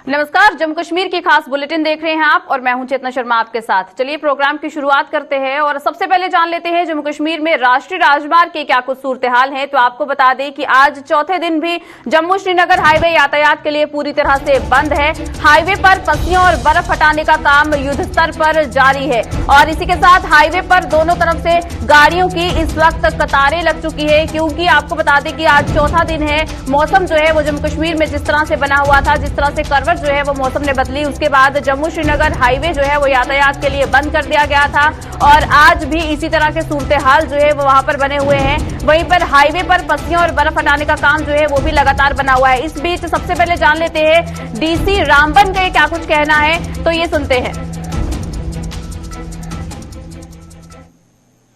नमस्कार, जम्मू कश्मीर की खास बुलेटिन देख रहे हैं आप और मैं हूं चेतना शर्मा आपके साथ। चलिए प्रोग्राम की शुरुआत करते हैं और सबसे पहले जान लेते हैं जम्मू कश्मीर में राष्ट्रीय राजमार्ग के क्या कुछ सूरत हाल है। तो आपको बता दें कि आज चौथे दिन भी जम्मू श्रीनगर हाईवे यातायात के लिए पूरी तरह से बंद है। हाईवे पर पस्सियों और बर्फ हटाने का काम युद्ध स्तर पर जारी है और इसी के साथ हाईवे पर दोनों तरफ से गाड़ियों की इस वक्त कतारें लग चुकी है, क्योंकि आपको बता दें कि आज चौथा दिन है। मौसम जो है वो जम्मू कश्मीर में जिस तरह से बना हुआ था, जिस तरह से करवट जो है वो मौसम ने बदली, उसके बाद जम्मू श्रीनगर हाईवे जो है वो यातायात के लिए बंद कर दिया गया था और आज भी इसी तरह के सूरत हाल जो है वो वहां पर बने हुए हैं। वहीं पर हाईवे पर पस्सियों और बर्फ हटाने का काम जो है वो भी लगातार बना हुआ है। इस बीच सबसे पहले जान लेते हैं डीसी रामबन का क्या कुछ कहना है, तो ये सुनते हैं।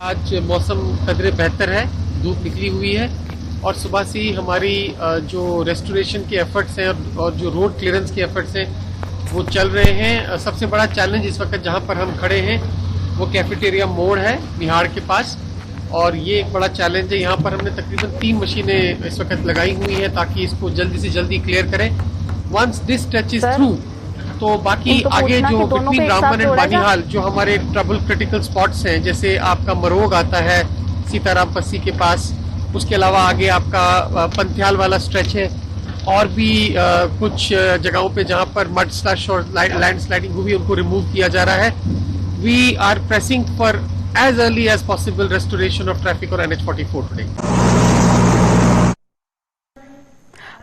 आज मौसम कदरे बेहतर है, धूप निकली हुई है और सुबह से ही हमारी जो रेस्टोरेशन के एफर्ट्स हैं और जो रोड क्लियरेंस के एफर्ट्स हैं वो चल रहे हैं। सबसे बड़ा चैलेंज इस वक्त जहां पर हम खड़े हैं वो कैफेटेरिया मोड़ है बिहार के पास, और ये एक बड़ा चैलेंज है। यहाँ पर हमने तकरीबन 3 मशीनें इस वक्त लगाई हुई हैं ताकि इसको जल्दी से जल्दी क्लियर करें। Once this stretch is through तो बाकी आगे जो बिटवीन रामबन एंड बानीहाल जो हमारे ट्रबल क्रिटिकल स्पॉट्स हैं, जैसे आपका मरोग आता है सीताराम पस्सी के पास, उसके अलावा आगे आपका पंथियाल वाला स्ट्रेच है और भी कुछ जगहों पे जहां पर मड स्लश और लैंड स्लाइडिंग हुई उनको रिमूव किया जा रहा है। We are pressing for as early as possible restoration of traffic और NH44 टुडे।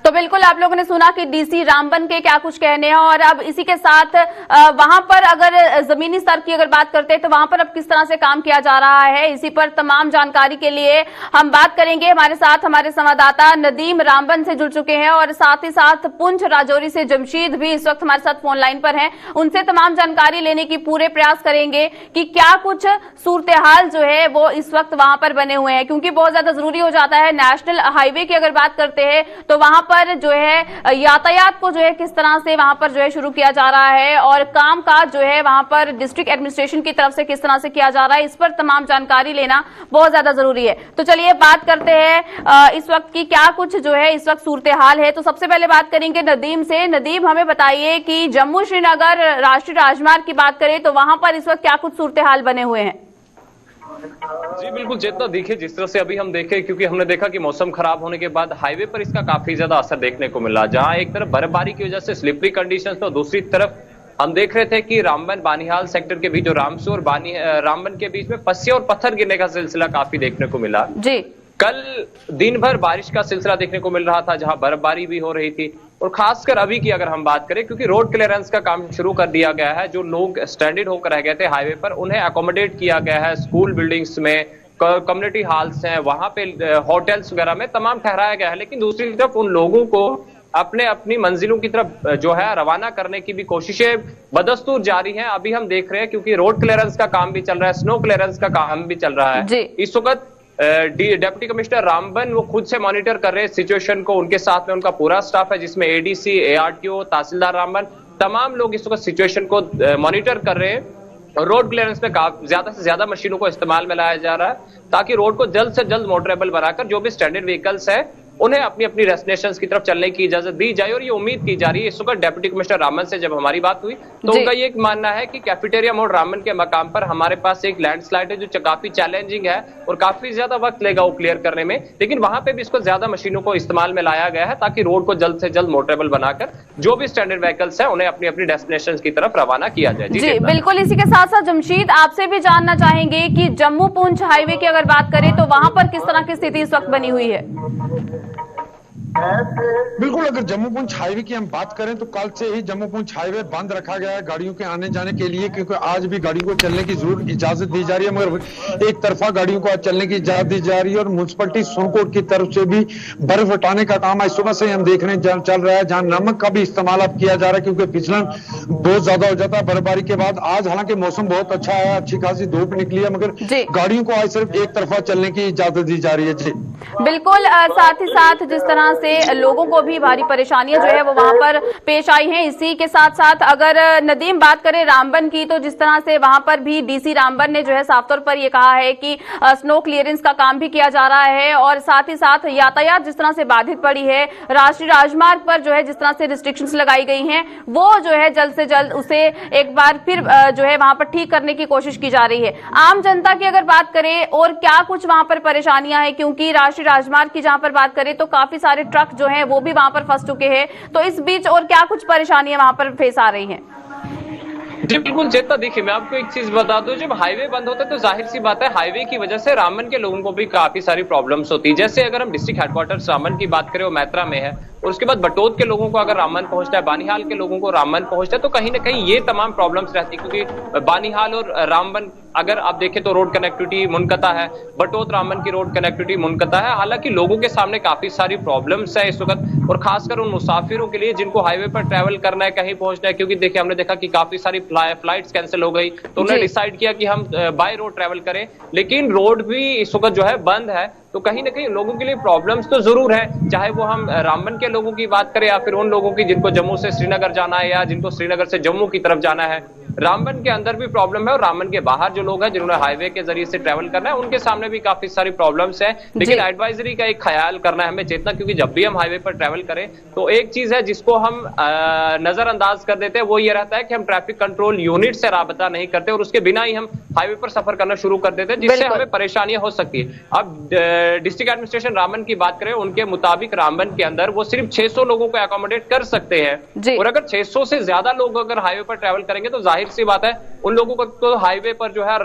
तो बिल्कुल आप लोगों ने सुना कि डीसी रामबन के क्या कुछ कहने हैं और अब इसी के साथ वहां पर अगर जमीनी स्तर की अगर बात करते हैं तो वहां पर अब किस तरह से काम किया जा रहा है, इसी पर तमाम जानकारी के लिए हम बात करेंगे। हमारे साथ हमारे संवाददाता नदीम रामबन से जुड़ चुके हैं और साथ ही साथ पुंछ राजौरी से जमशीद भी इस वक्त हमारे साथ फोन लाइन पर हैं। उनसे तमाम जानकारी लेने की पूरे प्रयास करेंगे कि क्या कुछ सूरत हाल जो है वो इस वक्त वहां पर बने हुए हैं, क्योंकि बहुत ज्यादा जरूरी हो जाता है। नेशनल हाईवे की अगर बात करते हैं तो वहां पर जो है यातायात को जो है किस तरह से वहां पर जो है शुरू किया जा रहा है और काम काज जो है वहां पर डिस्ट्रिक्ट एडमिनिस्ट्रेशन की तरफ से किस तरह से किया जा रहा है, इस पर तमाम जानकारी लेना बहुत ज्यादा जरूरी है। तो चलिए बात करते हैं इस वक्त की क्या कुछ जो है इस वक्त सूरत हाल है। तो सबसे पहले बात करेंगे नदीम से। नदीम, हमें बताइए कि जम्मू श्रीनगर राष्ट्रीय राजमार्ग की बात करें तो वहां पर इस वक्त क्या कुछ सूरत हाल बने हुए हैं? जी बिल्कुल चेतना, देखिए जिस तरह से अभी हम देखें, क्योंकि हमने देखा कि मौसम खराब होने के बाद हाईवे पर इसका काफी ज्यादा असर देखने को मिला, जहां एक तरफ बर्फबारी की वजह से स्लिपरी कंडीशंस तो दूसरी तरफ हम देख रहे थे कि रामबन बानीहाल सेक्टर के बीच जो रामसू और रामबन के बीच में पस्सियां और पत्थर गिरने का सिलसिला काफी देखने को मिला। जी कल दिन भर बारिश का सिलसिला देखने को मिल रहा था, जहां बर्फबारी भी हो रही थी और खासकर अभी की अगर हम बात करें, क्योंकि रोड क्लियरेंस का काम शुरू कर दिया गया है। जो लोग स्ट्रैंडेड होकर रह गए थे हाईवे पर उन्हें अकोमोडेट किया गया है स्कूल बिल्डिंग्स में, कम्युनिटी हॉल्स हैं, वहां पे होटल्स वगैरह में तमाम ठहराया गया है। लेकिन दूसरी तरफ उन लोगों को अपने अपनी मंजिलों की तरफ जो है रवाना करने की भी कोशिशें बदस्तूर जारी हैं। अभी हम देख रहे हैं क्योंकि रोड क्लियरेंस का काम भी चल रहा है, स्नो क्लियरेंस का काम भी चल रहा है। इस वक्त डिप्टी कमिश्नर रामबन वो खुद से मॉनिटर कर रहे हैं सिचुएशन को, उनके साथ में उनका पूरा स्टाफ है जिसमें ADC, ARTO, तहसीलदार रामबन, तमाम लोग इस वक्त सिचुएशन को मॉनिटर कर रहे हैं। रोड क्लियरेंस में ज्यादा से ज्यादा मशीनों को इस्तेमाल में लाया जा रहा है ताकि रोड को जल्द से जल्द मोटरेबल बनाकर जो भी स्टैंडर्ड व्हीकल्स है उन्हें अपनी अपनी डेस्टिनेशंस की तरफ चलने की इजाजत दी जाए। और ये उम्मीद की जा रही है, इस वक्त डिप्टी कमिश्नर रामबन से जब हमारी बात हुई तो उनका ये मानना है कि कैफेटेरिया मोड़ रामबन के मकाम पर हमारे पास एक लैंडस्लाइड है जो काफी चैलेंजिंग है और काफी ज्यादा वक्त लेगा वो क्लियर करने में, लेकिन वहां पे भी इसको ज्यादा मशीनों को इस्तेमाल में लाया गया है ताकि रोड को जल्द से जल्द मोटरेबल बनाकर जो भी स्टैंडर्ड व्हीकल्स है उन्हें अपनी अपनी डेस्टिनेशन की तरफ रवाना किया जाए। जी बिल्कुल। इसी के साथ साथ जमशीद, आपसे भी जानना चाहेंगे कि जम्मू पुंछ हाईवे की अगर बात करें तो वहां पर किस तरह की स्थिति इस वक्त बनी हुई है? बिल्कुल, अगर जम्मू पुंछ हाईवे की हम बात करें तो कल से ही जम्मू पुंछ हाईवे बंद रखा गया है गाड़ियों के आने जाने के लिए, क्योंकि आज भी गाड़ियों को चलने की जरूर इजाजत दी जा रही है, मगर एक तरफा गाड़ियों को आज चलने की इजाजत दी जा रही है। और म्युनिसिपैलिटी सोनकोट की तरफ से भी बर्फ हटाने का काम आज सुबह से हम देख रहे हैं चल रहा है, जहां नमक का भी इस्तेमाल अब किया जा रहा है क्योंकि फिसलन बहुत ज्यादा हो जाता है बर्फबारी के बाद। आज हालांकि मौसम बहुत अच्छा है, अच्छी खासी धूप निकली है, मगर गाड़ियों को आज सिर्फ एक तरफा चलने की इजाजत दी जा रही है। जी बिल्कुल। साथ ही साथ जिस तरह तरह से लोगों को भी भारी परेशानियां जो है वो वहां पर पेश आई हैं। इसी के साथ साथ अगर नदीम बात करें रामबन की, तो जिस तरह से वहां पर भी डीसी रामबन ने जो है साफ तौर पर ये कहा है कि स्नो क्लियरेंस का काम भी किया जा रहा है और साथ ही साथ यातायात जिस तरह से बाधित पड़ी है, राष्ट्रीय राजमार्ग पर जो है जिस तरह से रिस्ट्रिक्शंस लगाई गई हैं, वो जो है जल्द से जल्द उसे एक बार फिर जो है वहां पर ठीक करने की कोशिश की जा रही है। आम जनता की अगर बात करें और क्या कुछ वहां पर परेशानियां हैं, क्योंकि राष्ट्रीय राजमार्ग की जहां पर बात करें तो काफी सारे ट्रक जो हैं वो भी वहां पर फंस चुके हैं, तो इस बीच और क्या कुछ परेशानियां वहां पर फेस आ रही हैं? जी बिल्कुल चेतना, देखिए मैं आपको एक चीज बता दूं, जब हाईवे बंद होता है तो जाहिर सी बात है हाईवे की वजह से रामबन के लोगों को भी काफी सारी प्रॉब्लम्स होती है। जैसे अगर हम डिस्ट्रिक्ट हेडक्वार्टर्स रामबन की बात करें वो मैत्रा में है, और उसके बाद बटोत के लोगों को अगर रामबन पहुंचता है, बानिहाल के लोगों को रामबन पहुंचता है, तो कहीं ना कहीं ये तमाम प्रॉब्लम्स रहती है, क्योंकि बानिहाल और रामबन अगर आप देखें तो रोड कनेक्टिविटी मुनकता है, बटोत रामबन की रोड कनेक्टिविटी मुनकता है। हालांकि लोगों के सामने काफी सारी प्रॉब्लम्स है इस वक्त, और खासकर उन मुसाफिरों के लिए जिनको हाईवे पर ट्रैवल करना है, कहीं पहुंचना है, क्योंकि देखिए हमने देखा कि काफी सारी फ्लाइट्स कैंसिल हो गई, तो उन्होंने डिसाइड किया कि हम बाय रोड ट्रैवल करें, लेकिन रोड भी इस वक्त जो है बंद है, तो कहीं ना कहीं लोगों के लिए प्रॉब्लम्स तो जरूर है। चाहे वो हम रामबन के लोगों की बात करें या फिर उन लोगों की जिनको जम्मू से श्रीनगर जाना है या जिनको श्रीनगर से जम्मू की तरफ जाना है, रामबन के अंदर भी प्रॉब्लम है और रामबन के बाहर जो लोग हैं जिन्होंने हाईवे के जरिए से ट्रैवल करना है उनके सामने भी काफी सारी प्रॉब्लम्स है। लेकिन एडवाइजरी का एक ख्याल करना है हमें चेतना, क्योंकि जब भी हम हाईवे पर ट्रैवल करें तो एक चीज है जिसको हम नजरअंदाज कर देते हैं, वो ये रहता है कि हम ट्रैफिक कंट्रोल यूनिट से राबता नहीं करते और उसके बिना ही हम हाईवे पर सफर करना शुरू कर देते हैं, जिससे हमें परेशानियां हो सकती है। अब डिस्ट्रिक्ट एडमिनिस्ट्रेशन रामबन की बात करें, उनके मुताबिक रामबन के अंदर वो सिर्फ 600 लोगों को अकोमोडेट कर सकते हैं, और अगर 600 से ज्यादा लोग अगर हाईवे पर ट्रैवल करेंगे तो जाहिर सी बात है उन लोगों को तो हाईवे पर जो है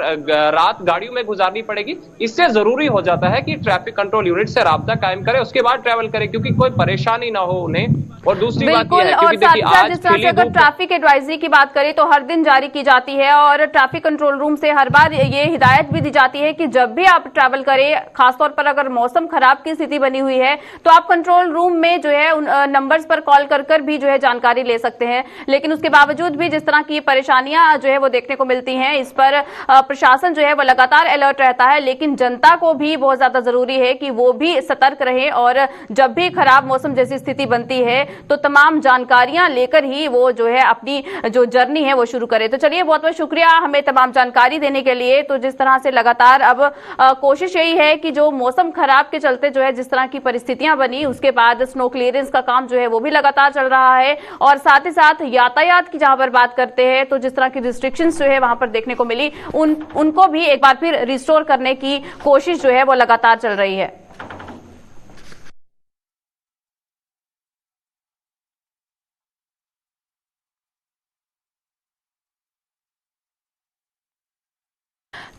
रात गाड़ियों में गुजारनी पड़ेगी। इससे जरूरी हो जाता है कि ट्रैफिक कंट्रोल यूनिट से राब्ता कायम करें, उसके बाद ट्रैवल करें, क्योंकि कोई परेशानी ना हो उन्हें। और दूसरी बात यह है, क्योंकि देखिए आज जिस तरह से अगर ट्रैफिक एडवाइजरी की बात करें तो हर दिन जारी की जाती है और ट्रैफिक कंट्रोल रूम से हर बार ये हिदायत भी दी जाती है कि जब भी आप ट्रैवल करें, खासतौर पर अगर मौसम खराब की स्थिति बनी हुई है, तो आप कंट्रोल रूम में जो है उन नंबर्स पर कॉल कर भी जो है जानकारी ले सकते हैं। लेकिन उसके बावजूद भी जिस तरह की परेशानियां जो है वो देखने को मिलती हैं, इस पर प्रशासन जो है वो लगातार अलर्ट रहता है। लेकिन जनता को भी बहुत ज्यादा जरूरी है कि वो भी सतर्क रहे और जब भी खराब मौसम जैसी स्थिति बनती है तो तमाम जानकारियां लेकर ही वो जो है अपनी जो जर्नी है वो शुरू करे। तो चलिए, बहुत बहुत शुक्रिया हमें तमाम जानकारी देने के लिए। तो जिस तरह से लगातार अब कोशिश यही है कि जो मौसम खराब के चलते जो है जिस तरह की परिस्थितियां बनी, उसके बाद स्नो क्लियरेंस का काम जो है वो भी लगातार चल रहा है, और साथ ही साथ यातायात की जहां पर बात करते हैं तो जिस तरह की रिस्ट्रिक्शंस जो है वहां पर देखने को मिली, उनको भी एक बार फिर रिस्टोर करने की कोशिश जो है वो लगातार चल रही है।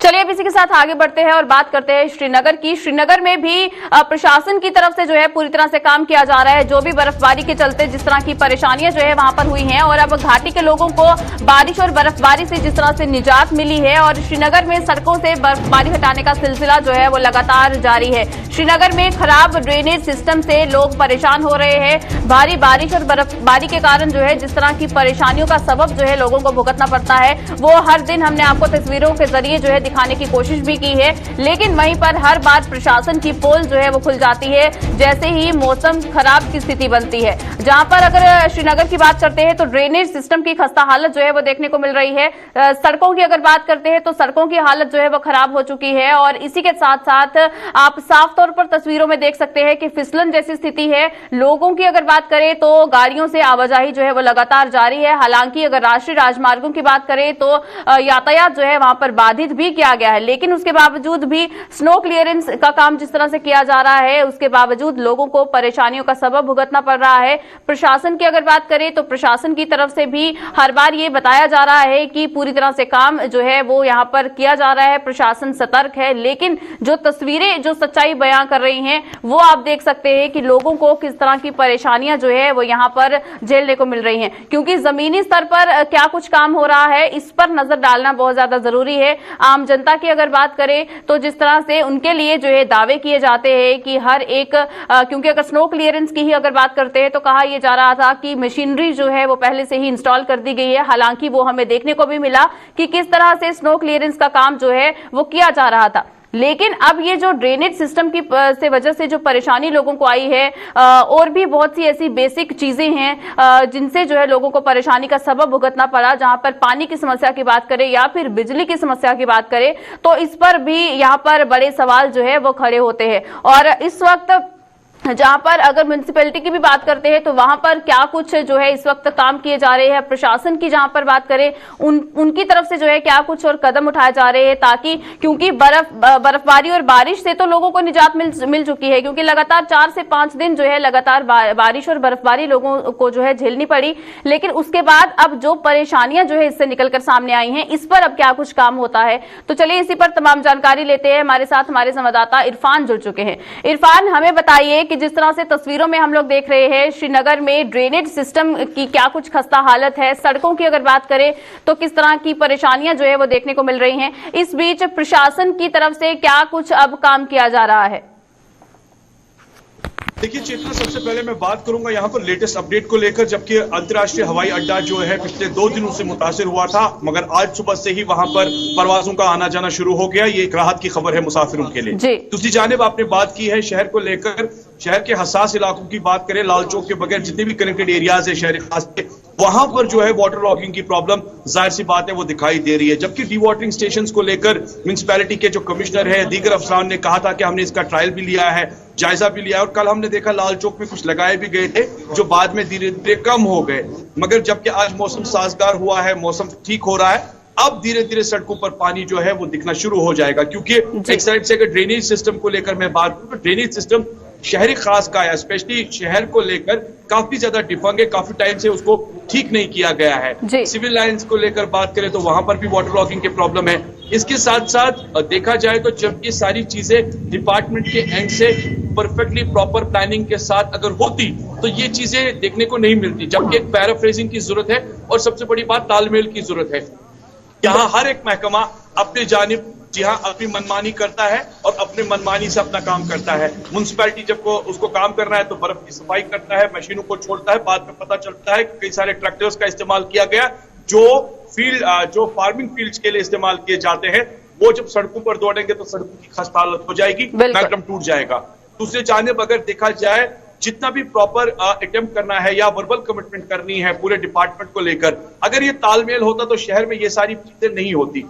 चलिए अब इसी के साथ आगे बढ़ते हैं और बात करते हैं श्रीनगर की। श्रीनगर में भी प्रशासन की तरफ से जो है पूरी तरह से काम किया जा रहा है, जो भी बर्फबारी के चलते जिस तरह की परेशानियां जो है वहां पर हुई हैं, और अब घाटी के लोगों को बारिश और बर्फबारी से जिस तरह से निजात मिली है, और श्रीनगर में सड़कों से बर्फबारी हटाने का सिलसिला जो है वो लगातार जारी है। श्रीनगर में खराब ड्रेनेज सिस्टम से लोग परेशान हो रहे हैं। भारी बारिश और बर्फबारी के कारण जो है जिस तरह की परेशानियों का सबब जो है लोगों को भुगतना पड़ता है, वो हर दिन हमने आपको तस्वीरों के जरिए जो है दिखाने की कोशिश भी की है। लेकिन वहीं पर हर बार प्रशासन की पोल जो है वो खुल जाती है जैसे ही मौसम खराब की स्थिति बनती है। जहां पर अगर श्रीनगर की बात करते हैं तो ड्रेनेज सिस्टम की खस्ता हालत जो है वो देखने को मिल रही है। सड़कों की अगर बात करते हैं तो सड़कों की हालत जो है वो खराब हो चुकी है, और इसी के साथ साथ आप साफ तौर पर तस्वीरों में देख सकते हैं कि फिसलन जैसी स्थिति है। लोगों की अगर बात करें तो गाड़ियों से आवाजाही जो है वो लगातार जारी है। हालांकि अगर राष्ट्रीय राजमार्गों की बात करें तो यातायात जो है वहां पर बाधित भी किया गया है, लेकिन उसके बावजूद भी स्नो क्लियरेंस का काम जिस तरह से किया जा रहा है, उसके बावजूद लोगों को परेशानियों का सबब भुगतना पड़ रहा है। प्रशासन की अगर बात करें तो प्रशासन की तरफ से भी हर बार ये बताया जा रहा है कि पूरी तरह से काम जो है वो यहां पर किया जा रहा है, प्रशासन सतर्क है। लेकिन जो तस्वीरें जो सच्चाई बयां कर रही हैं वो आप देख सकते हैं कि लोगों को किस तरह की परेशानियां जो है वो यहां पर झेलने को मिल रही हैं, क्योंकि जमीनी स्तर पर क्या कुछ काम हो रहा है इस पर नजर डालना बहुत ज्यादा जरूरी है। आम जनता की अगर बात करें तो जिस तरह से उनके लिए जो है दावे किए जाते हैं कि हर एक क्योंकि अगर स्नो क्लियरेंस की ही अगर बात करते हैं तो कहा यह जा रहा था कि मशीनरी जो है वो पहले से ही इंस्टॉल कर दी गई है। हालांकि वो हमें देखने को भी मिला कि किस तरह से स्नो क्लियरेंस का काम जो है वो किया जा रहा था। लेकिन अब ये जो ड्रेनेज सिस्टम की से वजह से जो परेशानी लोगों को आई है, और भी बहुत सी ऐसी बेसिक चीजें हैं जिनसे जो है लोगों को परेशानी का सबब भुगतना पड़ा। जहां पर पानी की समस्या की बात करें या फिर बिजली की समस्या की बात करें तो इस पर भी यहाँ पर बड़े सवाल जो है वो खड़े होते हैं। और इस वक्त जहां पर अगर म्युनिसिपैलिटी की भी बात करते हैं तो वहां पर क्या कुछ जो है इस वक्त काम किए जा रहे हैं, प्रशासन की जहां पर बात करें उनकी तरफ से जो है क्या कुछ और कदम उठाए जा रहे हैं, ताकि क्योंकि बर्फबारी और बारिश से तो लोगों को निजात मिल चुकी है, क्योंकि लगातार 4 से 5 दिन जो है लगातार बारिश और बर्फबारी लोगों को जो है झेलनी पड़ी। लेकिन उसके बाद अब जो परेशानियां जो है इससे निकलकर सामने आई हैं, इस पर अब क्या कुछ काम होता है, तो चलिए इसी पर तमाम जानकारी लेते हैं। हमारे साथ हमारे संवाददाता इरफान जुड़ चुके हैं। इरफान, हमें बताइए कि जिस तरह से तस्वीरों में हम लोग देख रहे हैं श्रीनगर में ड्रेनेज सिस्टम की क्या कुछ खस्ता हालत है, सड़कों की अगर बात करें तो किस तरह की परेशानियां जो है वो देखने को मिल रही हैं। इस बीच प्रशासन की तरफ से क्या कुछ अब काम किया जा रहा है? देखिए चेतना, सबसे पहले मैं बात करूंगा यहाँ पर लेटेस्ट अपडेट को लेकर, जबकि अंतर्राष्ट्रीय हवाई अड्डा जो है पिछले 2 दिनों से मुतासिर हुआ था, मगर आज सुबह से ही वहां पर परवाजों का आना जाना शुरू हो गया। ये एक राहत की खबर है मुसाफिरों के लिए। दूसरी जानिब आपने बात की है शहर को लेकर, शहर के हसास इलाकों की बात करें, लाल चौक के बगैर जितने भी कनेक्टेड एरियाज है शहर खास के, वहां पर जो है वाटर लॉगिंग की प्रॉब्लम जाहिर सी बात है वो दिखाई दे रही है। जबकि डी वाटरिंग स्टेशन को लेकर म्युनिसिपैलिटी के जो कमिश्नर है, दीगर अफसरान ने कहा था कि हमने इसका ट्रायल भी लिया है, जायजा भी लिया है, और कल हमने देखा लाल चौक में कुछ लगाए भी गए थे जो बाद में धीरे धीरे कम हो गए। मगर जबकि आज मौसम साजगार हुआ है, मौसम ठीक हो रहा है, अब धीरे धीरे सड़कों पर पानी जो है वो दिखना शुरू हो जाएगा। क्योंकि एक साइड से अगर ड्रेनेज सिस्टम को लेकर मैं बात करूं तो ड्रेनेज सिस्टम शहरी खास का है, स्पेशली शहर को लेकर काफी ज्यादा डिफंग है, काफी टाइम से उसको ठीक नहीं किया गया है। सिविल लाइंस को लेकर बात करें तो वहां पर भी वाटर लॉगिंग के प्रॉब्लम है। इसके साथ साथ देखा जाए तो जब ये सारी चीजें डिपार्टमेंट के एंड से परफेक्टली प्रॉपर प्लानिंग के साथ अगर होती तो ये चीजें देखने को नहीं मिलती। जबकि एक पैराफ्रेजिंग की जरूरत है और सबसे बड़ी बात तालमेल की जरूरत है। यहाँ हर एक महकमा अपने जानिब अपनी मनमानी करता है और अपने मनमानी से अपना काम करता है। म्युनिसिपैलिटी जब उसको काम करना है तो बर्फ की सफाई करता है, मशीनों को छोड़ता है, बाद में पता चलता है कि कई सारे ट्रैक्टर्स का इस्तेमाल किया गया जो फार्मिंग फील्ड्स के लिए इस्तेमाल किए जाते हैं, वो जब सड़कों पर दौड़ेंगे तो सड़कों की खस्ता हालत हो जाएगी, मैग्नम टूट जाएगा। दूसरे जानिब अगर देखा जाए जितना भी प्रॉपर अटेम्प्ट करना है या वर्बल कमिटमेंट करनी है पूरे डिपार्टमेंट को लेकर, अगर ये तालमेल होता तो शहर में ये सारी चीजें नहीं होती।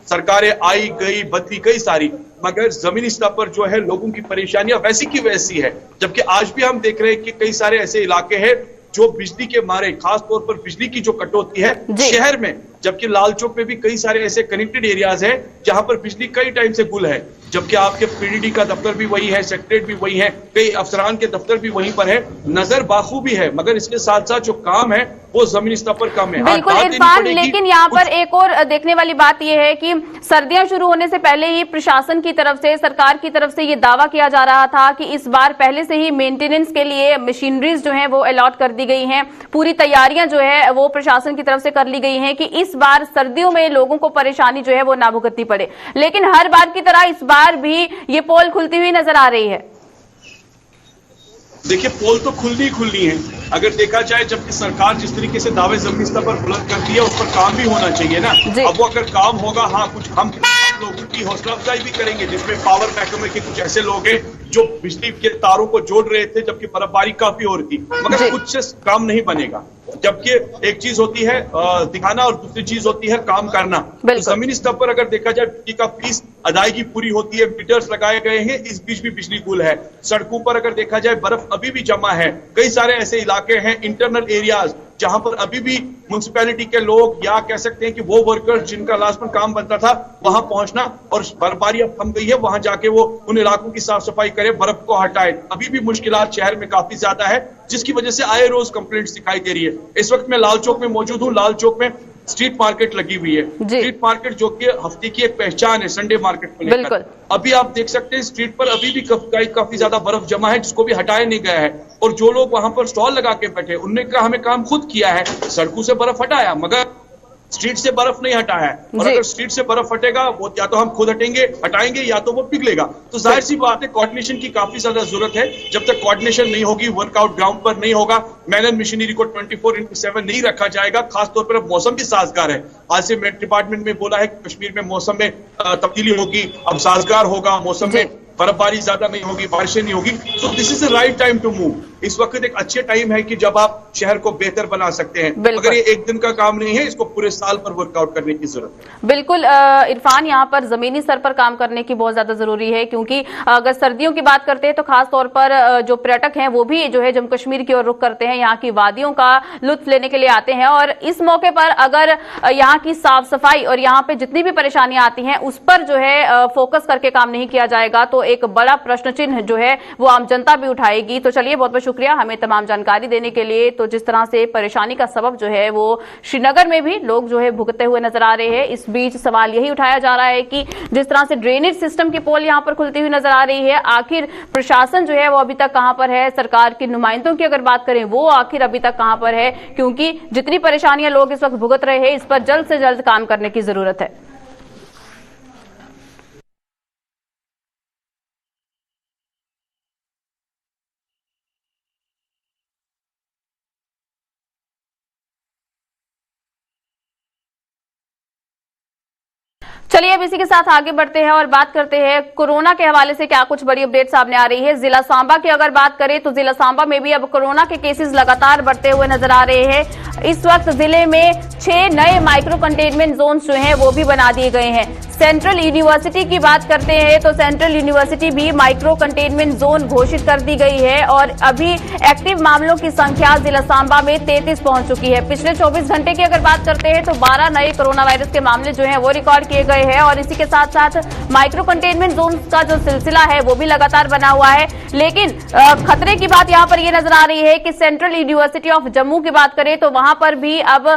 सरकारें आई गई बदली कई सारी, मगर जमीनी स्तर पर जो है लोगों की परेशानियां वैसी की वैसी है। जबकि आज भी हम देख रहे हैं कि कई सारे ऐसे इलाके हैं जो बिजली के मारे, खास तौर पर बिजली की जो कटौती है शहर में, जबकि लाल चौक में भी कई सारे ऐसे कनेक्टेड एरियाज हैं जहां पर बिजली कई टाइम से गुल है। जबकि आपके पीडीडी का दफ्तर भी वही है, सेक्रेटरीट भी वही है, कई अफसरान के दफ्तर भी वहीं पर है, नजर बाखूबी है, मगर इसके साथ साथ जो काम है वो जमीनी स्तर पर कम है। बिल्कुल इरफान, लेकिन यहाँ पर एक और देखने वाली बात यह है कि सर्दियां शुरू होने से पहले ही प्रशासन की तरफ से, सरकार की तरफ से ये दावा किया जा रहा था कि इस बार पहले से ही मेंटेनेंस के लिए मशीनरीज जो है वो अलॉट कर दी गई हैं, पूरी तैयारियां जो है वो प्रशासन की तरफ से कर ली गई हैं कि इस बार सर्दियों में लोगों को परेशानी जो है वो ना भुगतनी पड़े। लेकिन हर बार की तरह इस बार भी ये पोल खुलती हुई नजर आ रही है। देखिए पोल तो खुलनी है अगर देखा जाए, जबकि सरकार जिस तरीके से दावे जमीनी स्तर पर बुलंद करती है उस पर काम भी होना चाहिए ना। अब वो अगर काम होगा, हाँ कुछ हम लोगों की हौसला अफजाई भी करेंगे, जिसमें पावर महकमे के कुछ ऐसे लोग हैं जो बिजली के तारों को जोड़ रहे थे जबकि बर्फबारी काफी हो रही थी, मगर कुछ से काम नहीं बनेगा। जबकि एक चीज होती है दिखाना और दूसरी चीज होती है काम करना। तो जमीनी स्तर पर अगर देखा जाए बिजली का फीस अदायगी पूरी होती है, मीटर्स लगाए गए हैं, इस बीच भी बिजली गुल है। सड़कों पर अगर देखा जाए बर्फ अभी भी जमा है, कई सारे ऐसे इलाके हैं इंटरनल एरियाज जहां पर अभी भी म्युनिसिपैलिटी के लोग या कह सकते हैं कि वो वर्कर्स जिनका लास्ट में काम बनता था वहां पहुंचना, और बर्फबारी अब थम गई है, वहां जाके वो उन इलाकों की साफ सफाई करे, बर्फ को हटाए। अभी भी मुश्किलात शहर में काफी ज्यादा है, जिसकी वजह से आए रोज कंप्लेंट्स दिखाई दे रही है। इस वक्त मैं लाल चौक में मौजूद हूँ। लाल चौक में स्ट्रीट मार्केट लगी हुई है, स्ट्रीट मार्केट जो कि हफ्ते की एक पहचान है संडे मार्केट को लेकर। अभी आप देख सकते हैं स्ट्रीट पर अभी भी काफी ज्यादा बर्फ जमा है जिसको भी हटाया नहीं गया है, और जो लोग वहां पर स्टॉल लगा के बैठे उनने कहा हमें काम खुद किया है, सड़कों से बर्फ हटाया, मगर स्ट्रीट से बर्फ नहीं हटा है, और अगर स्ट्रीट से बर्फ हटेगा वो या तो हम खुद हटाएंगे या तो वो पिघलेगा। तो जाहिर सी बात है कोऑर्डिनेशन की काफी ज्यादा जरूरत है। जब तक कोऑर्डिनेशन नहीं होगी, वर्कआउट ग्राउंड पर नहीं होगा, मैन एंड मशीनरी को 24/7 नहीं रखा जाएगा। खासतौर पर अब मौसम भी साजगार है। आज से मेट डिपार्टमेंट में बोला है कि कश्मीर में मौसम में तब्दीली होगी, अब साजगार होगा, मौसम में बर्फबारी ज्यादा नहीं होगी, बारिशें नहीं होगी। So this is the right time to move. इस वक्त एक अच्छे टाइम है कि जब आप शहर को बेहतर बना सकते हैं। अगर ये एक दिन का काम नहीं है, इसको पूरे साल पर वर्कआउट करने की जरूरत है। बिल्कुल इरफान, यहाँ पर जमीनी स्तर पर काम करने की बहुत ज्यादा जरूरी है, क्योंकि अगर सर्दियों की बात करते हैं तो खास तौर पर जो पर्यटक हैं वो भी जो है जम्मू कश्मीर की ओर रुख करते हैं, यहाँ की वादियों का लुत्फ लेने के लिए आते हैं। और इस मौके पर अगर यहाँ की साफ सफाई और यहाँ पे जितनी भी परेशानियां आती हैं उस पर जो है फोकस करके काम नहीं किया जाएगा तो एक बड़ा प्रश्न चिन्ह जो है वो आम जनता भी उठाएगी। तो चलिए, बहुत बहुत शुक्रिया हमें तमाम जानकारी देने के लिए। तो जिस तरह से परेशानी का सबब जो है वो श्रीनगर में भी लोग जो है भुगतते हुए नजर आ रहे हैं। इस बीच सवाल यही उठाया जा रहा है कि जिस तरह से ड्रेनेज सिस्टम की पोल यहां पर खुलती हुई नजर आ रही है, आखिर प्रशासन जो है वो अभी तक कहां पर है, सरकार के नुमाइंदों की अगर बात करें वो आखिर अभी तक कहां पर है, क्योंकि जितनी परेशानियां लोग इस वक्त भुगत रहे हैं इस पर जल्द से जल्द काम करने की जरूरत है। चलिए अब इसी के साथ आगे बढ़ते हैं और बात करते हैं कोरोना के हवाले से क्या कुछ बड़ी अपडेट सामने आ रही है। जिला सांबा की अगर बात करें तो जिला सांबा में भी अब कोरोना के केसेस लगातार बढ़ते हुए नजर आ रहे हैं। इस वक्त जिले में 6 नए माइक्रो कंटेनमेंट जोन जो हैं वो भी बना दिए गए हैं। सेंट्रल यूनिवर्सिटी की बात करते हैं तो सेंट्रल यूनिवर्सिटी भी माइक्रो कंटेनमेंट जोन घोषित कर दी गई है और अभी एक्टिव मामलों की संख्या जिला सांबा में 33 पहुंच चुकी है। पिछले 24 घंटे की अगर बात करते हैं तो 12 नए कोरोना वायरस के मामले जो हैं वो रिकॉर्ड किए गए हैं और इसी के साथ साथ माइक्रो कंटेनमेंट जोन का जो सिलसिला है वो भी लगातार बना हुआ है। लेकिन खतरे की बात यहां पर यह नजर आ रही है कि सेंट्रल यूनिवर्सिटी ऑफ जम्मू की बात करें तो वहां पर भी अब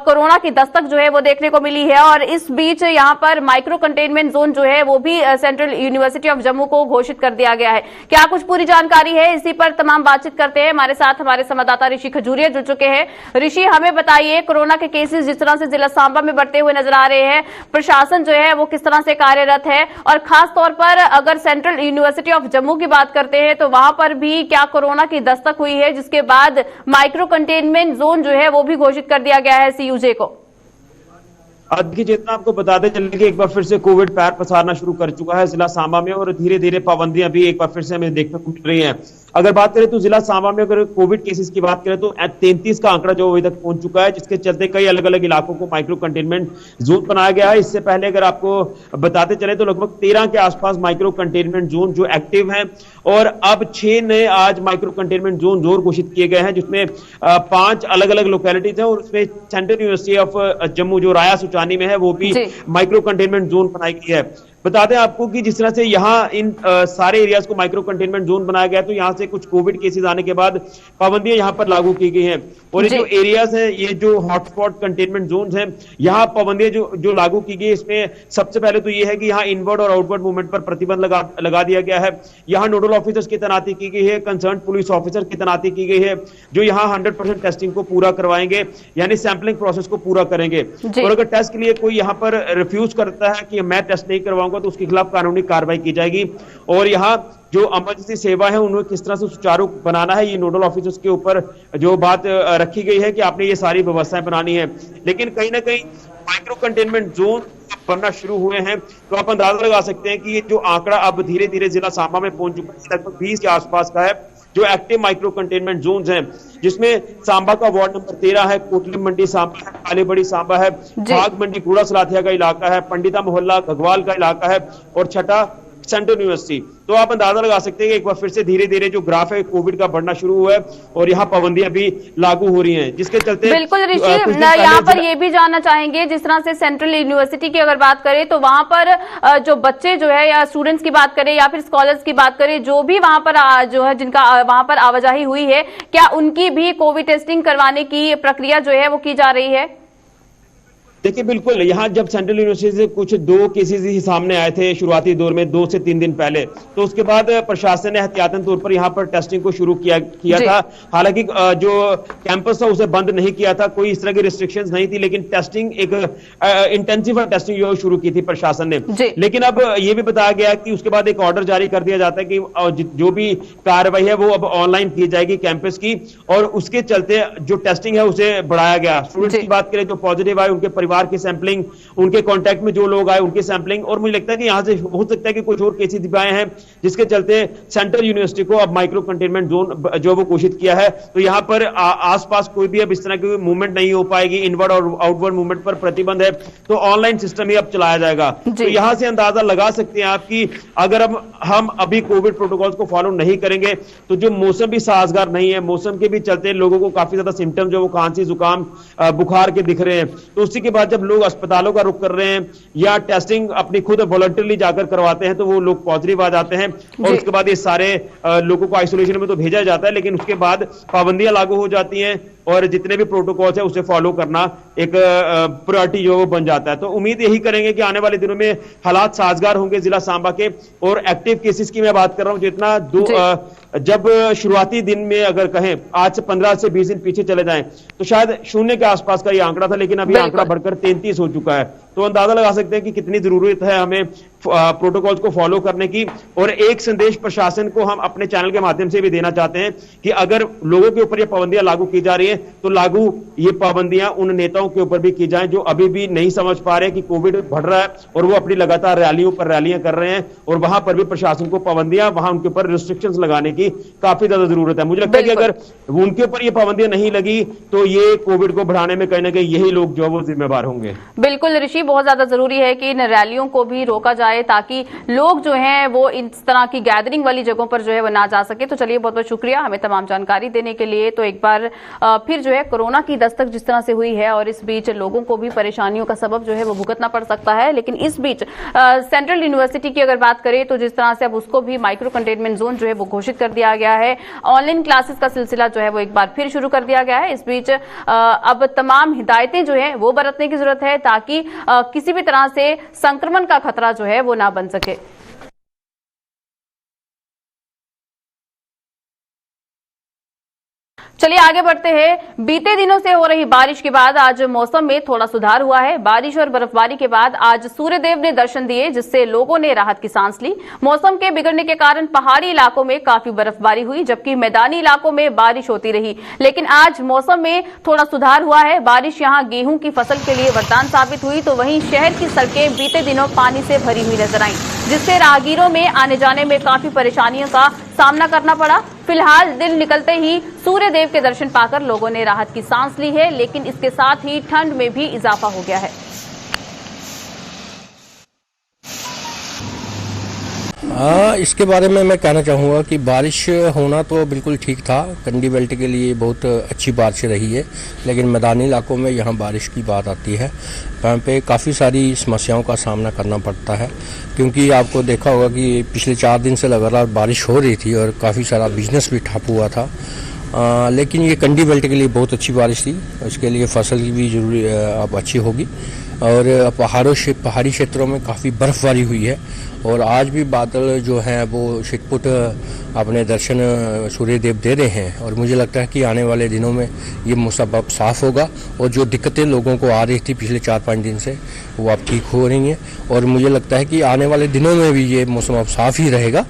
कोरोना की दस्तक जो है वो देखने को मिली है और इस बीच यहां पर माइक्रो कंटेनमेंट जोन जो है वो भी सेंट्रल यूनिवर्सिटी ऑफ जम्मू को घोषित कर दिया गया है। क्या कुछ पूरी जानकारी है, इसी पर तमाम बातचीत करते हैं। हमारे साथ हमारे संवाददाता ऋषि खजूरिया जुड़ चुके हैं। ऋषि, हमें बताइए, कोरोना के केसेस जिस तरह से जिला सांबा में बढ़ते हुए नजर आ रहे हैं, प्रशासन जो है वो किस तरह से कार्यरत है और खास तौर पर अगर सेंट्रल यूनिवर्सिटी ऑफ जम्मू की बात करते हैं तो वहां पर भी क्या कोरोना की दस्तक हुई है जिसके बाद माइक्रो कंटेनमेंट जोन जो है वो भी घोषित कर दिया गया है सीयूजे को? देखिए, जितना आपको बताते चलने कि एक बार फिर से कोविड पैर पसारना शुरू कर चुका है जिला सांबा में और धीरे धीरे पाबंदियां भी एक बार फिर से हमें देखने को मिल रही हैं। अगर बात करें तो जिला सांबा में अगर कोविड केसेस की बात करें तो 33 का आंकड़ा जो अभी तक पहुंच चुका है, जिसके चलते कई अलग अलग इलाकों को माइक्रो कंटेनमेंट जोन बनाया गया है। इससे पहले अगर आपको बताते चले तो लगभग 13 के आसपास माइक्रो कंटेनमेंट जोन जो एक्टिव है और अब 6 नए आज माइक्रो कंटेनमेंट जोन घोषित किए गए हैं, जिसमें 5 अलग अलग लोकेलिटीज हैं और उसमें सेंट्रल यूनिवर्सिटी ऑफ जम्मू जो राया सुचानी में है वो भी माइक्रो कंटेनमेंट जोन बनाई गई है। बता दें आपको कि जिस तरह से यहाँ इन सारे एरियाज को माइक्रो कंटेनमेंट जोन बनाया गया तो यहाँ से कुछ कोविड केसेस आने के बाद पाबंदियां यहाँ पर लागू की गई हैं और ये जो एरियाज हैं, ये जो हॉटस्पॉट कंटेनमेंट जोन हैं, यहाँ पाबंदियां जो लागू की गई, इसमें सबसे पहले तो ये है कि यहाँ इनवर्ड और आउटवर्ड मूवमेंट पर प्रतिबंध लगा दिया गया है। यहाँ नोडल ऑफिसर्स की तैनाती की गई है, कंसर्न पुलिस ऑफिसर की तैनाती की गई है जो यहाँ 100% टेस्टिंग को पूरा करवाएंगे, यानी सैंपलिंग प्रोसेस को पूरा करेंगे। और अगर टेस्ट के लिए कोई यहाँ पर रिफ्यूज करता है कि मैं टेस्ट नहीं करवाऊंगा तो उसके खिलाफ कानूनी कार्रवाई की जाएगी। और यहाँ जो इमरजेंसी सेवा है उन्हें किस तरह से सुचारू बनाना है, ये नोडल ऑफिसर्स के ऊपर जो बात रखी गई है कि आपने ये सारी व्यवस्थाएं बनानी है। लेकिन कहीं ना कहीं माइक्रो कंटेनमेंट जोन बनना शुरू हुए हैं तो आप अंदाजा लगा सकते हैं कि ये जो आंकड़ा अब धीरे धीरे जिला सांबा में पहुंच चुका है, लगभग 20 के आसपास का है जो एक्टिव माइक्रो कंटेनमेंट जोन्स हैं, जिसमें सांबा का वार्ड नंबर 13 है, कोटली मंडी सांबा है, कालीबड़ी सांबा है, भाग मंडी कूड़ा सलाथिया का इलाका है, पंडिता मोहल्ला घगवाल का इलाका है और छठा सेंट्रल यूनिवर्सिटी। तो आप अंदाजा लगा सकते हैं कि एक बार फिर से धीरे धीरे जो ग्राफ है कोविड का बढ़ना शुरू हुआ है और यहाँ पाबंदियां भी लागू हो रही हैं, जिसके चलते बिल्कुल ऋषि, यहाँ पर ये भी जानना चाहेंगे, जिस तरह से सेंट्रल यूनिवर्सिटी की अगर बात करें तो वहां पर जो बच्चे जो है या स्टूडेंट्स की बात करें या फिर स्कॉलर्स की बात करें, जो भी वहां पर जो है जिनका वहां पर आवाजाही हुई है, क्या उनकी भी कोविड टेस्टिंग करवाने की प्रक्रिया जो है वो की जा रही है? देखिए बिल्कुल, यहाँ जब सेंट्रल यूनिवर्सिटी से कुछ 2 केसेस ही सामने आए थे शुरुआती दौर में 2 से 3 दिन पहले, तो उसके बाद प्रशासन ने एहतियातन तौर पर यहाँ पर टेस्टिंग को शुरू किया था। हालांकि जो कैंपस था उसे बंद नहीं किया था, कोई इस तरह की रिस्ट्रिक्शंस नहीं थी, लेकिन टेस्टिंग एक इंटेंसिफाइड टेस्टिंग जो शुरू की थी प्रशासन ने। लेकिन अब ये भी बताया गया कि उसके बाद एक ऑर्डर जारी कर दिया जाता है कि जो भी कार्रवाई है वो अब ऑनलाइन की जाएगी कैंपस की, और उसके चलते जो टेस्टिंग है उसे बढ़ाया गया। स्टूडेंट्स की बात करें जो पॉजिटिव आए उनके परिवार की सैंपलिंग, उनके कांटेक्ट में जो लोग आए उनकी सैंपलिंग, और मुझे लगता है कि यहां से हो सकता है कि कुछ और केसेस भी आए हैं जिसके चलते सेंट्रल यूनिवर्सिटी को अब माइक्रो कंटेनमेंट जोन जो वो घोषित किया है। तो यहां पर आसपास कोई भी अब इस तरह की मूवमेंट नहीं हो पाएगी, इनवर्ड और आउटवर्ड मूवमेंट पर प्रतिबंध है, तो ऑनलाइन सिस्टम ही अब चलाया जाएगा। तो यहां से अंदाजा लगा सकते हैं आप कि अगर हम अभी कोविड प्रोटोकॉल्स को फॉलो नहीं करेंगे तो जो मौसम भी साजगार नहीं है, मौसम के भी चलते लोगों को काफी ज्यादा सिम्टम जो वो खांसी जुकाम बुखार के दिख रहे हैं, तो उसी के बाद जब लोग अस्पतालों का रुख कर रहे हैं या टेस्टिंग अपनी खुद वॉलंटरली जाकर करवाते हैं तो वो लोग पॉजिटिव आ जाते हैं, और उसके बाद ये सारे लोगों को आइसोलेशन में तो भेजा जाता है, लेकिन उसके बाद पाबंदियां लागू हो जाती हैं और जितने भी प्रोटोकॉल्स है उसे फॉलो करना एक प्रायोरिटी जो वो बन जाता है। तो उम्मीद यही करेंगे कि आने वाले दिनों में हालात साजगार होंगे जिला सांबा के। और एक्टिव केसेस की मैं बात कर रहा हूं, जितना जब शुरुआती दिन में अगर कहें आज से 15 से 20 दिन पीछे चले जाएं तो शायद 0 के आसपास का ये आंकड़ा था, लेकिन अभी आंकड़ा बढ़कर 33 हो चुका है। तो अंदाजा लगा सकते हैं कि कितनी जरूरत है हमें प्रोटोकॉल्स को फॉलो करने की। और एक संदेश प्रशासन को हम अपने चैनल के माध्यम से भी देना चाहते हैं कि अगर लोगों के ऊपर ये पाबंदियां लागू की जा रही है तो लागू ये पाबंदियां उन नेताओं के ऊपर भी की जाएं जो अभी भी नहीं समझ पा रहे कि कोविड बढ़ रहा है और वो अपनी लगातार रैलियों पर रैलियां कर रहे हैं, और वहां पर भी प्रशासन को पाबंदियां, वहां उनके ऊपर रिस्ट्रिक्शंस लगाने की काफी ज्यादा जरूरत है। मुझे लगता है कि अगर उनके ऊपर ये पाबंदियां नहीं लगी तो ये कोविड को बढ़ाने में कहीं ना कहीं यही लोग जो वो जिम्मेवार होंगे। बिल्कुल ऋषि, बहुत ज्यादा जरूरी है कि इन रैलियों को भी रोका जाए ताकि लोग जो हैं वो इस तरह की गैदरिंग वाली जगहों पर जो है वो ना जा सके। तो चलिए, बहुत बहुत शुक्रिया हमें तमाम जानकारी देने के लिए। तो एक बार फिर जो है कोरोना की दस्तक जिस तरह से हुई है और इस बीच लोगों को भी परेशानियों का सबब जो है वो भुगतना पड़ सकता है, लेकिन इस बीच सेंट्रल यूनिवर्सिटी की अगर बात करें तो जिस तरह से अब उसको भी माइक्रो कंटेनमेंट जोन जो है वो घोषित कर दिया गया है, ऑनलाइन क्लासेस का सिलसिला जो है वो एक बार फिर शुरू कर दिया गया है। इस बीच अब तमाम हिदायतें जो है वो बरतने की जरूरत है ताकि किसी भी तरह से संक्रमण का खतरा जो है वो ना बन सके। चलिए आगे बढ़ते हैं। बीते दिनों से हो रही बारिश के बाद आज मौसम में थोड़ा सुधार हुआ है। बारिश और बर्फबारी के बाद आज सूर्यदेव ने दर्शन दिए, जिससे लोगों ने राहत की सांस ली। मौसम के बिगड़ने के कारण पहाड़ी इलाकों में काफी बर्फबारी हुई, जबकि मैदानी इलाकों में बारिश होती रही। लेकिन आज मौसम में थोड़ा सुधार हुआ है। बारिश यहां गेहूं की फसल के लिए वरदान साबित हुई, तो वहीं शहर की सड़कें बीते दिनों पानी से भरी हुई नजर आईं, जिससे राहगीरों में आने जाने में काफी परेशानियों का सामना करना पड़ा। फिलहाल दिन निकलते ही सूर्यदेव के दर्शन पाकर लोगों ने राहत की सांस ली है, लेकिन इसके साथ ही ठंड में भी इजाफा हो गया है। इसके बारे में मैं कहना चाहूँगा कि बारिश होना तो बिल्कुल ठीक था, कंडी बेल्ट के लिए बहुत अच्छी बारिश रही है, लेकिन मैदानी इलाकों में यहाँ बारिश की बात आती है, वहाँ पे काफ़ी सारी समस्याओं का सामना करना पड़ता है, क्योंकि आपको देखा होगा कि पिछले 4 दिन से लगातार बारिश हो रही थी और काफ़ी सारा बिजनेस भी ठप हुआ था। लेकिन ये कंडी बेल्ट के लिए बहुत अच्छी बारिश थी, इसके लिए फसल की भी जरूरी अब अच्छी होगी। और पहाड़ी क्षेत्रों में काफ़ी बर्फबारी हुई है और आज भी बादल जो हैं वो छिटपुट अपने दर्शन सूर्यदेव दे रहे हैं, और मुझे लगता है कि आने वाले दिनों में ये मौसम अब साफ़ होगा और जो दिक्कतें लोगों को आ रही थी पिछले 4-5 दिन से वो अब ठीक हो रही हैं, और मुझे लगता है कि आने वाले दिनों में भी ये मौसम अब साफ़ ही रहेगा।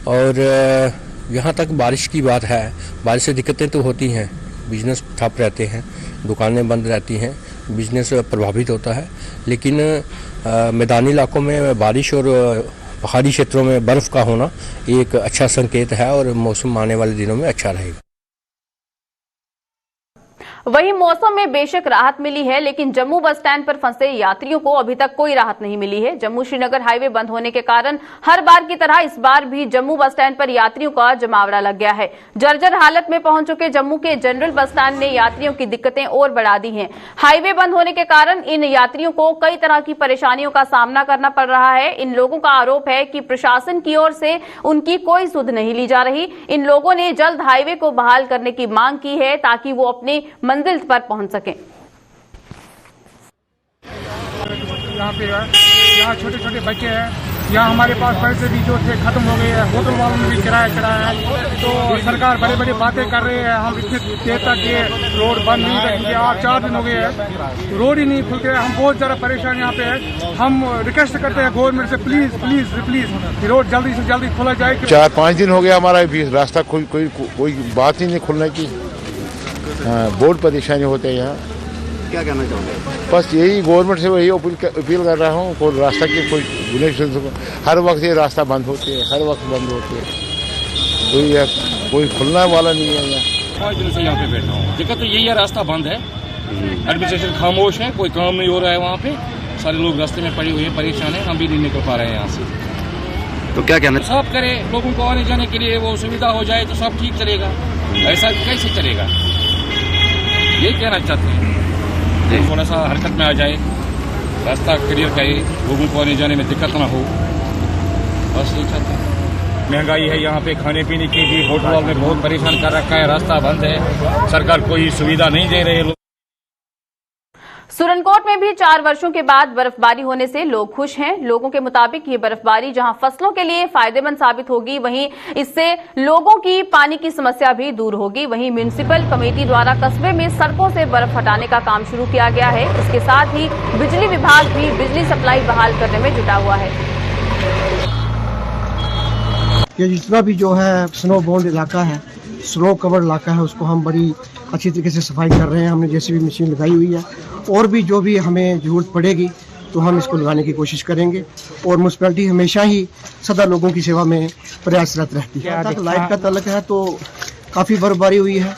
और यहाँ तक बारिश की बात है, बारिश से दिक्कतें तो होती हैं, बिजनेस ठप रहते हैं, दुकानें बंद रहती हैं, बिजनेस प्रभावित होता है, लेकिन मैदानी इलाकों में बारिश और पहाड़ी क्षेत्रों में बर्फ़ का होना एक अच्छा संकेत है और मौसम आने वाले दिनों में अच्छा रहेगा। वहीं मौसम में बेशक राहत मिली है, लेकिन जम्मू बस स्टैंड पर फंसे यात्रियों को अभी तक कोई राहत नहीं मिली है। जम्मू श्रीनगर हाईवे बंद होने के कारण हर बार की तरह इस बार भी जम्मू बस स्टैंड पर यात्रियों का जमावड़ा लग गया है। जर्जर हालत में पहुंच चुके जम्मू के जनरल बस स्टैंड ने यात्रियों की दिक्कतें और बढ़ा दी हैं। हाईवे बंद होने के कारण इन यात्रियों को कई तरह की परेशानियों का सामना करना पड़ रहा है। इन लोगों का आरोप है कि प्रशासन की ओर से उनकी कोई सुध नहीं ली जा रही। इन लोगों ने जल्द हाईवे को बहाल करने की मांग की है ताकि वो अपने मंजिल पर पहुंच सकें। यहाँ पे है। यहाँ छोटे छोटे बच्चे हैं, यहाँ हमारे पास पैसे भी जो थे खत्म हो गए हैं, होटल वालों ने भी किराया चढ़ाया है। तो सरकार बड़े बड़े बातें कर रही है, हम इतने देर तक ये रोड बंद नहीं रखेंगे। 4 दिन हो गए हैं, रोड ही नहीं खुलते, हम बहुत ज़्यादा परेशान यहाँ पे है। हम रिक्वेस्ट करते हैं गवर्नमेंट से, प्लीज़ प्लीज़ प्लीज़ रोड जल्दी से जल्दी खोला जाए। 4-5 दिन हो गया हमारा भी रास्ता कोई बात ही नहीं खुलने की। बहुत परेशानी होते हैं यहाँ। क्या कहना चाहोगे? बस यही गवर्नमेंट से वही अपील कर रहा हूँ, कोई रास्ता की कोई गुनेशन। हर वक्त ये रास्ता बंद होते हैं, हर वक्त बंद होते हैं, कोई खुलने वाला नहीं है यहाँ। 5 दिन से यहाँ पे बैठा हूँ। दिक्कत तो यही है, रास्ता बंद है, एडमिनिस्ट्रेशन खामोश है, कोई काम नहीं हो रहा है वहाँ पे। सारे लोग रास्ते में पड़े हुए हैं, परेशान है, हम भी नहीं निकल पा रहे हैं यहाँ से। तो क्या कहना? साफ करे, लोगों को आने जाने के लिए वो सुविधा हो जाए तो सब ठीक चलेगा। ऐसा कैसे चलेगा, यही कहना चाहते हैं। थोड़ा सा हरकत में आ जाए, रास्ता क्लियर करे, लोगों को आने जाने में दिक्कत ना हो, बस यही चाहते हैं। महंगाई है यहाँ पे, खाने पीने की भी होटल में बहुत परेशान कर रखा है, रास्ता बंद है, सरकार कोई सुविधा नहीं दे रही है। सुरनकोट में भी 4 वर्षों के बाद बर्फबारी होने से लोग खुश हैं। लोगों के मुताबिक ये बर्फबारी जहां फसलों के लिए फायदेमंद साबित होगी, वहीं इससे लोगों की पानी की समस्या भी दूर होगी। वहीं म्युनिसिपल कमेटी द्वारा कस्बे में सड़कों से बर्फ हटाने का काम शुरू किया गया है। इसके साथ ही बिजली विभाग भी बिजली सप्लाई बहाल करने में जुटा हुआ है। ये जितना भी जो है स्नो बाउंड इलाका है, स्नो कवर इलाका है, उसको हम बड़ी अच्छी तरीके से सफाई कर रहे हैं। हमने जेसीबी मशीन लगाई हुई है, और भी जो भी हमें ज़रूरत पड़ेगी तो हम इसको लगाने की कोशिश करेंगे। और म्यूनसिपैलिटी हमेशा ही सदा लोगों की सेवा में प्रयासरत रहती है। जहाँ तक लाइट का तल्लुक है तो काफ़ी बर्फबारी हुई है,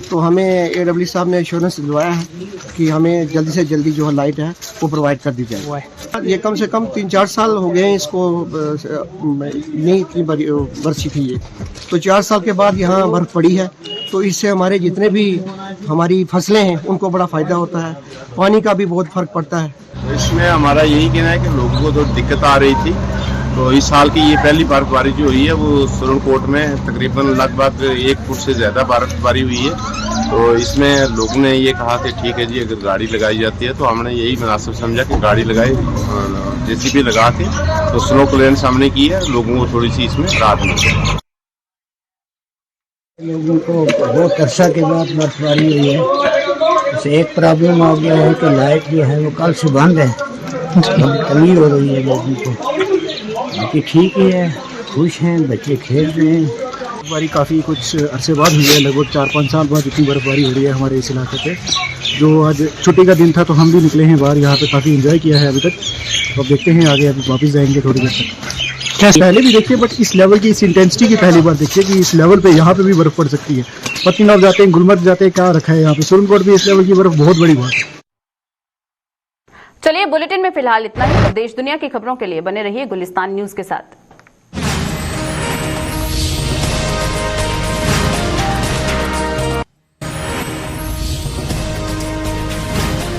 तो हमें एडब्ल्यू साहब ने एश्योरेंस दिलवाया है कि हमें जल्दी से जल्दी जो है लाइट है वो प्रोवाइड कर दी जाए। ये कम से कम 3-4 साल हो गए हैं इसको, नहीं इतनी बरसी थी ये, तो 4 साल के बाद यहाँ बर्फ़ पड़ी है, तो इससे हमारे जितने भी हमारी फसलें हैं उनको बड़ा फ़ायदा होता है, पानी का भी बहुत फ़र्क पड़ता है। इसमें हमारा यही कहना है कि लोगों को तो दिक्कत आ रही थी, तो इस साल की ये पहली बर्फबारी जो हुई है वो सुरनकोट में तकरीबन लगभग 1 फुट से ज़्यादा बर्फबारी हुई है। तो इसमें लोगों ने ये कहा कि ठीक है जी, अगर गाड़ी लगाई जाती है तो हमने यही मुनासिब समझा कि गाड़ी लगाई, जेसीबी लगा के तो स्नो क्लियरेंस हमने की है, लोगों को थोड़ी सी इसमें राहत मिल गई। लोगों को बहुत अरसा के बाद बर्फबारी हुई है, उससे एक प्रॉब्लम आ गया है कि लाइट जो है वो कल से बंद है, कमी हो रही है लोगों को। बाकी ठीक ही है, खुश हैं, बच्चे खेल रहे हैं। बर्फबारी काफ़ी कुछ अरसे बाद हुई है, लगभग 4-5 साल बाद इतनी बर्फबारी हो रही है हमारे इस इलाके पे। जो आज छुट्टी का दिन था तो हम भी निकले हैं बाहर, यहाँ पे काफ़ी एंजॉय किया है अभी तक। तो अब देखते हैं आगे, अभी वापस जाएंगे थोड़ी देर तक। खैर पहले भी देखिए, बट इस लेवल की, इस इंटेंसिटी की पहली बार देखिए कि इस लेवल पे यहाँ पे भी बर्फ पड़ सकती है। पत्नीटॉप जाते हैं, गुलमर्ग जाते हैं, क्या रखा है यहाँ पे। सुरनकोट भी इस लेवल की बर्फ बहुत बड़ी बात है। चलिए, बुलेटिन में फिलहाल इतना ही। देश दुनिया की खबरों के लिए बने रहिए गुलिस्तान न्यूज के साथ।